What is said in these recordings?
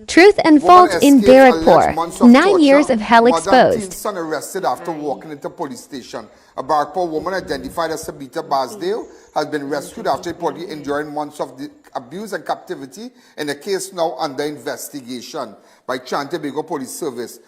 Truth unfolds in Barrackpore. 9 years of hell Mother and teen exposed. son arrested after walking into police station. A Barrackpore woman identified as Sabita Basdeo has been rescued after reportedly enduring months of abuse and captivity in a case now under investigation by Trini Police Service.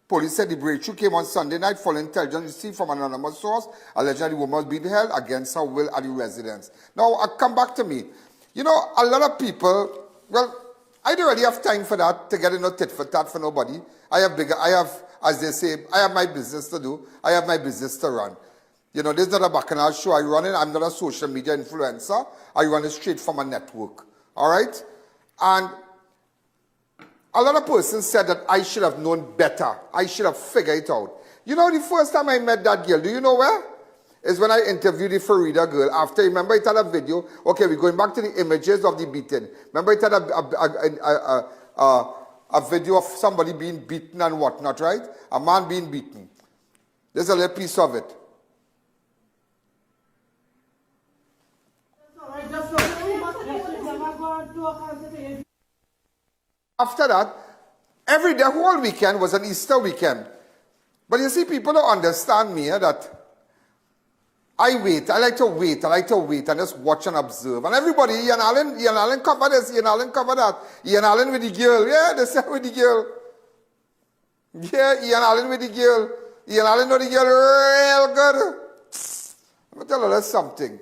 Police said the breakthrough came on Sunday night following intelligence received from an anonymous source alleging the woman was being held against her will at the residence. Now, come back to me. You know, a lot of people, well, I don't really have time for that, to get no tit for tat for nobody. I have, as they say, I have my business to do. I have my business to run. You know, this is not a bacchanal show I run it. I'm not a social media influencer. I run it straight from a network. All right? And a lot of persons said that I should have known better. I should have figured it out. You know, the first time I met that girl, do you know where? Is when I interviewed the Florida girl. After, remember it had a video. Okay, we're going back to the images of the beating. Remember it had a video of somebody being beaten and whatnot, right? A man being beaten. There's a little piece of it. After that, every day, whole weekend was an Easter weekend. But you see, people don't understand me, that I wait. I like to wait and just watch and observe. And everybody, Ian Allen cover this, Ian Allen cover that. Ian Allen with the girl. Yeah, they say with the girl. Yeah, Ian Allen with the girl. Ian Allen know the girl real good. I'm going to tell you something.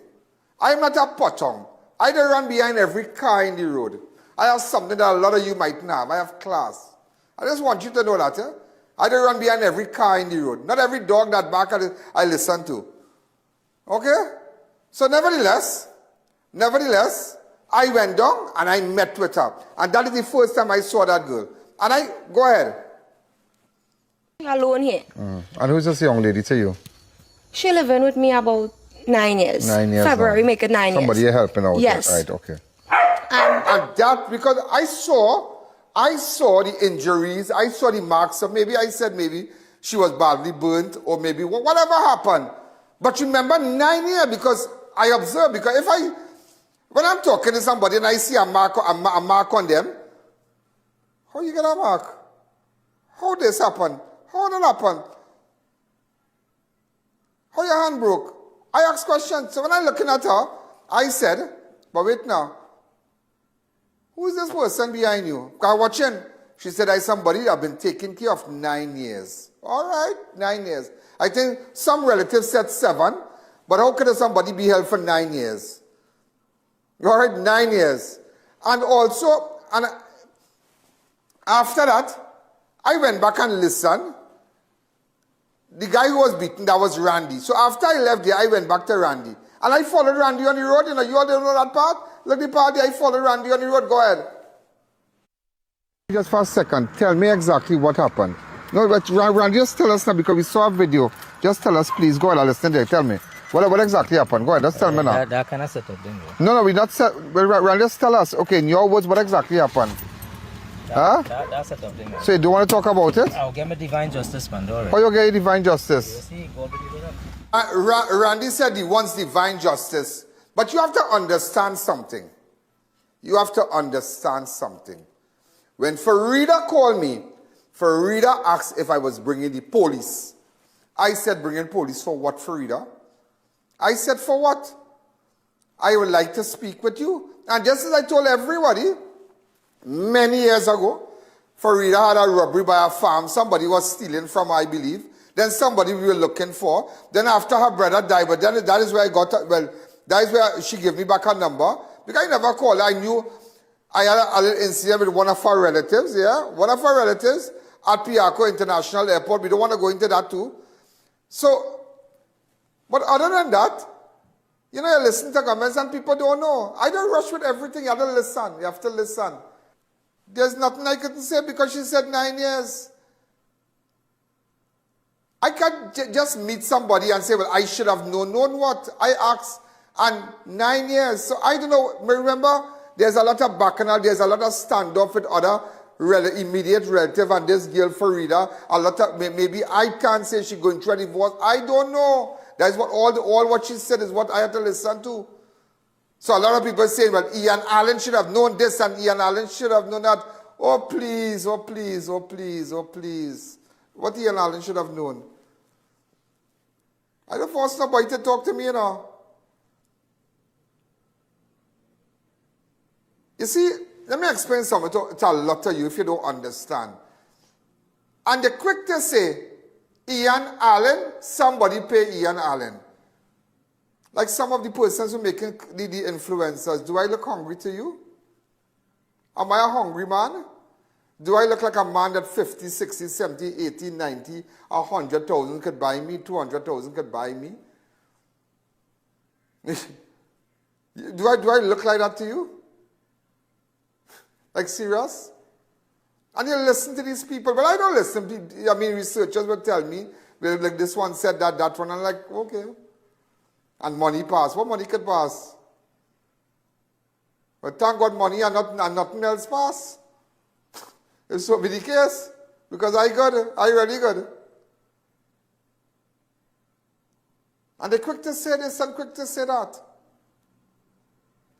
I'm not a potong. I don't run behind every car in the road. I have something that a lot of you might not have. I have class. I just want you to know that. I don't run behind every car in the road. Not every dog that bark I listen to. Okay? So nevertheless, I went down and I met with her. And that is the first time I saw that girl. And go ahead. Alone here. And who's this young lady to you? She living with me about 9 years. 9 years. February make it 9 years. Somebody you're helping out. Yes. Right, okay. And that, because I saw the injuries, I saw the marks, so maybe she was badly burnt, or maybe whatever happened. But remember, 9 years, because I observed, because when I'm talking to somebody and I see a mark on them, how you get a mark? How this happen? How that happen? How your hand broke? I asked questions. So when I'm looking at her, I said, but wait now, who is this person behind you? Because watching, she said, I somebody I've been taking care of 9 years. All right, 9 years. I think some relatives said 7, but how could somebody be held for 9 years? All right, 9 years. And also, after that, I went back and listened. The guy who was beaten, that was Randy. So after I left there, I went back to Randy. And I followed Randy on the road. You know, you all don't know that part? Look, the part there, I followed Randy on the road. Go ahead. Just for a second, tell me exactly what happened. No, but Randy, just tell us now, because we saw a video. Just tell us, please. Go ahead, I'll listen there. Tell me. What exactly happened? Go ahead, just tell me now. That kind of setup thing. No, we're not set. Randy, just tell us. Okay, in your words, what exactly happened? That setup thing. So you don't want to talk about it? I'll get my divine justice, man. All right. How you get divine justice? You see, God will do that. Randy said he wants divine justice. But you have to understand something. You have to understand something. When Farida called me, Farida asked if I was bringing the police. I said, bringing police for what, Farida? I said, for what? I would like to speak with you. And just as I told everybody, many years ago, Farida had a robbery by a farm. Somebody was stealing from her, I believe. Then somebody we were looking for. Then after her brother died, but then that is where I got her, well, that is where she gave me back her number. Because I never called her. I knew I had a little incident with one of her relatives, yeah? One of her relatives at Piarco International Airport. We don't want to go into that too. So, but other than that, you know, you listen to comments and people don't know. I don't rush with everything. You have to listen. You have to listen. There's nothing I couldn't say because she said 9 years. I can't just meet somebody and say, well, I should have known. Known what? I asked. And 9 years. So I don't know. Remember, there's a lot of bacchanal. There's a lot of standoff with other immediate relative and this girl Farida. A lot of, maybe I can't say she's going through a divorce. I don't know. That's what all what she said is what I had to listen to. So a lot of people say, well, Ian Allen should have known this and Ian Allen should have known that. Oh, please, oh, please, oh, please, oh, please. What Ian Allen should have known. I don't force nobody to talk to me, you know. You see, let me explain something to a lot of you if you don't understand. And they're quick to say, Ian Allen, somebody pay Ian Allen. Like some of the persons who making the influencers, do I look hungry to you? Am I a hungry man? Do I look like a man that 50, 60, 70, 80, 90, 100,000 could buy me, 200,000 could buy me? do I look like that to you? Like serious? And you listen to these people. Well, I don't listen. I mean, researchers will tell me, well, like this one said that one. I'm like, okay. And money pass. What money could pass? But thank God money and nothing else pass. It's so be the case. Because I got it. I really got it. And they're quick to say this and quick to say that.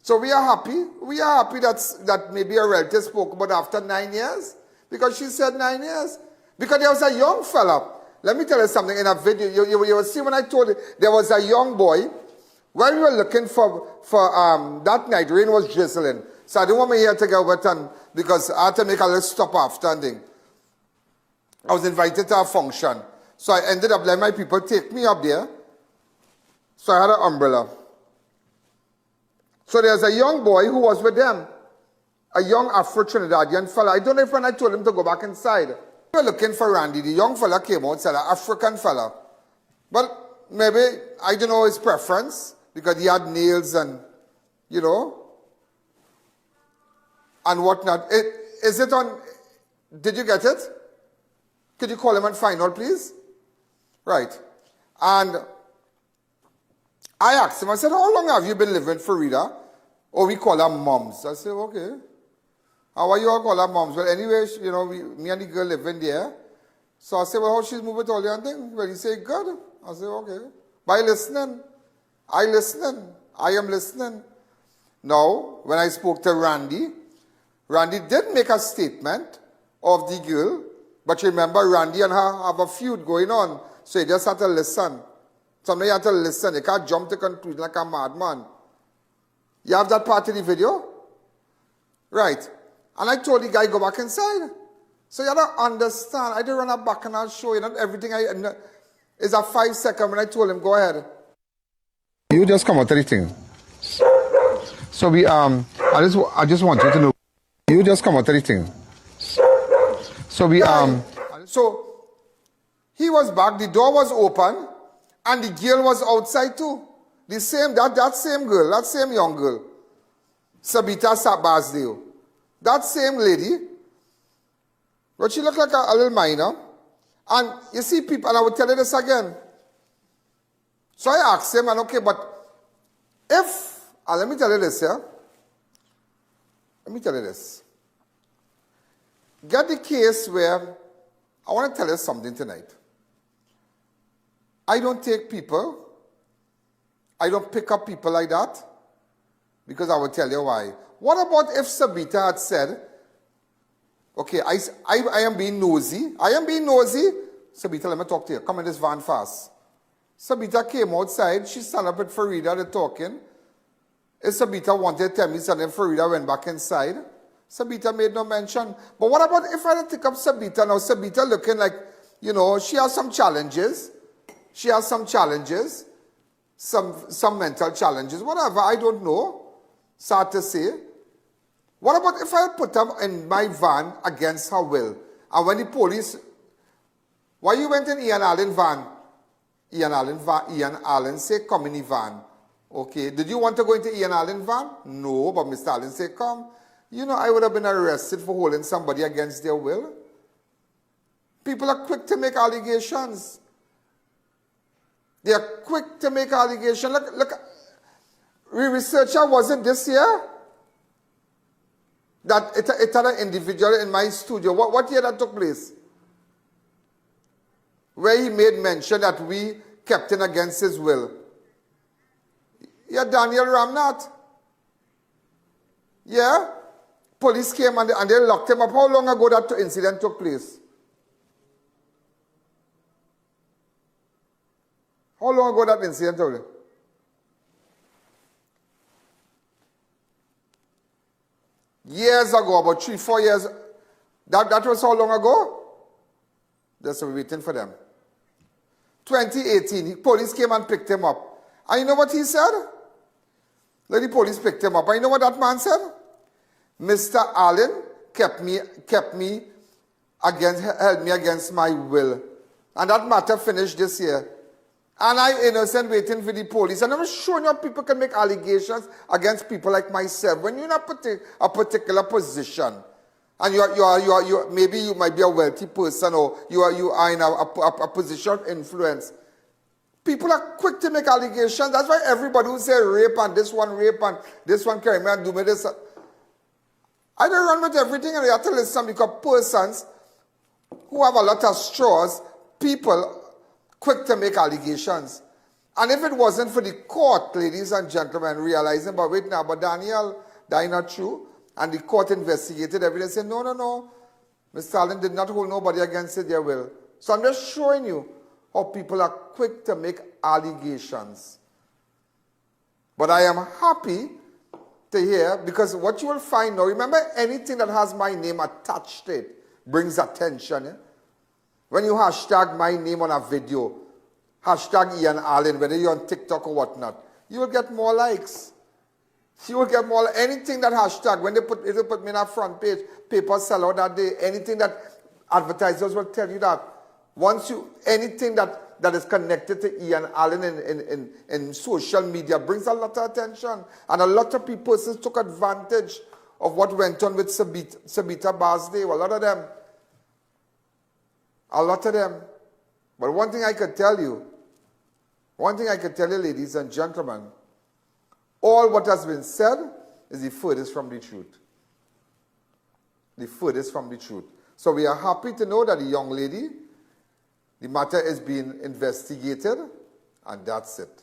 So we are happy. We are happy that maybe a relative spoke about after 9 years. Because she said 9 years. Because there was a young fella. Let me tell you something in a video. You will see when I told you, there was a young boy. When we were looking for that night, rain was drizzling. So I didn't want me here to get wet because I had to make a little stop after and thing. I was invited to a function. So I ended up letting my people take me up there. So I had an umbrella. So there's a young boy who was with them. A young Afro-Trinidadian fella. I don't know if when I told him to go back inside. We were looking for Randy. The young fella came out, said an African fella. But maybe, I don't know his preference, because he had nails and, you know, and whatnot. Is it on, did you get it? Could you call him and find out, please? Right. And I asked him, I said, how long have you been living for Rita? Oh, we call her moms. I said, okay. How are you all call her moms? Well, anyway, you know, me and the girl living there. So I said, well, how she's moving to all the thing? Well, he said, good. I said, okay. By listening. I am listening. Now, when I spoke to Randy did make a statement of the girl, but remember, Randy and her have a feud going on. So you just have to listen. Sometimes you have to listen. You can't jump to conclusion like a madman. You have that part of the video? Right. And I told the guy, go back inside. So you have to understand. I didn't run a back and I'll show you. Not everything is a 5 second when I told him, go ahead. You just come out of the thing. So we, I just want you to know. You just come out of the thing. So we, so he was back, the door was open, and the girl was outside too. The same, that same girl, that same young girl. Sabita Basdeo. That same lady, but she looked like a little minor. And you see people, and I will tell you this again. So I asked him, and okay, but if, let me tell you this, yeah? Let me tell you this. Get the case where, I want to tell you something tonight. I don't take people, I don't pick up people like that, because I will tell you why. What about if Sabita had said, okay, I am being nosy. Sabita, let me talk to you. Come in this van fast. Sabita came outside. She stand up with Farida. They're talking. If Sabita wanted to tell me something, Farida went back inside. Sabita made no mention. But what about if I had to pick up Sabita? Now, Sabita looking like, you know, she has some challenges. Some mental challenges. Whatever, I don't know. Sad to say. What about if I put her in my van against her will? And when the police... Why you went in Ian Allen van? Ian Allen say, come in the van. Okay, did you want to go into Ian Allen van? No, but Mr. Allen say, come. You know, I would have been arrested for holding somebody against their will. People are quick to make allegations. They are quick to make allegations. Look, researcher, was it this year? That it had an individual in my studio. What year that took place? Where he made mention that we kept him against his will. Yeah, Daniel Ramnat. Yeah? Police came and they locked him up. How long ago that incident took place? How long ago that incident took place? Years ago, about 3-4 years. That was how long ago? Just waiting for them. 2018, police came and picked him up. And you know what he said? The police picked him up. And you know what that man said? Mr. Allen held me against my will. And that matter finished this year. And I innocent waiting for the police. And I'm showing you how people can make allegations against people like myself. When you're in a particular position, and maybe you might be a wealthy person, or you are in a position of influence. People are quick to make allegations. That's why everybody who say rape and this one carry me and do me this. I don't run with everything, and I have to listen, because persons who have a lot of straws, people quick to make allegations. And if it wasn't for the court, ladies and gentlemen, realizing, but wait now, but Daniel, that not true. And the court investigated everything, said, no, Mr. Allen did not hold nobody against their will. So I'm just showing you how people are quick to make allegations. But I am happy to hear, because what you will find now, remember, anything that has my name attached to it brings attention. Eh? When you hashtag my name on a video, hashtag Ian Allen, whether you're on TikTok or whatnot, you will get more likes. You will get more, anything that hashtag, when they put me in a front page, paper sell out that day, anything that advertisers will tell you that. Anything that is connected to Ian Allen in social media brings a lot of attention. And a lot of people took advantage of what went on with Sabita Basdeo, a lot of them. But one thing I could tell you, ladies and gentlemen, all what has been said is the furthest from the truth. The furthest from the truth. So we are happy to know that the young lady, the matter is being investigated, and that's it.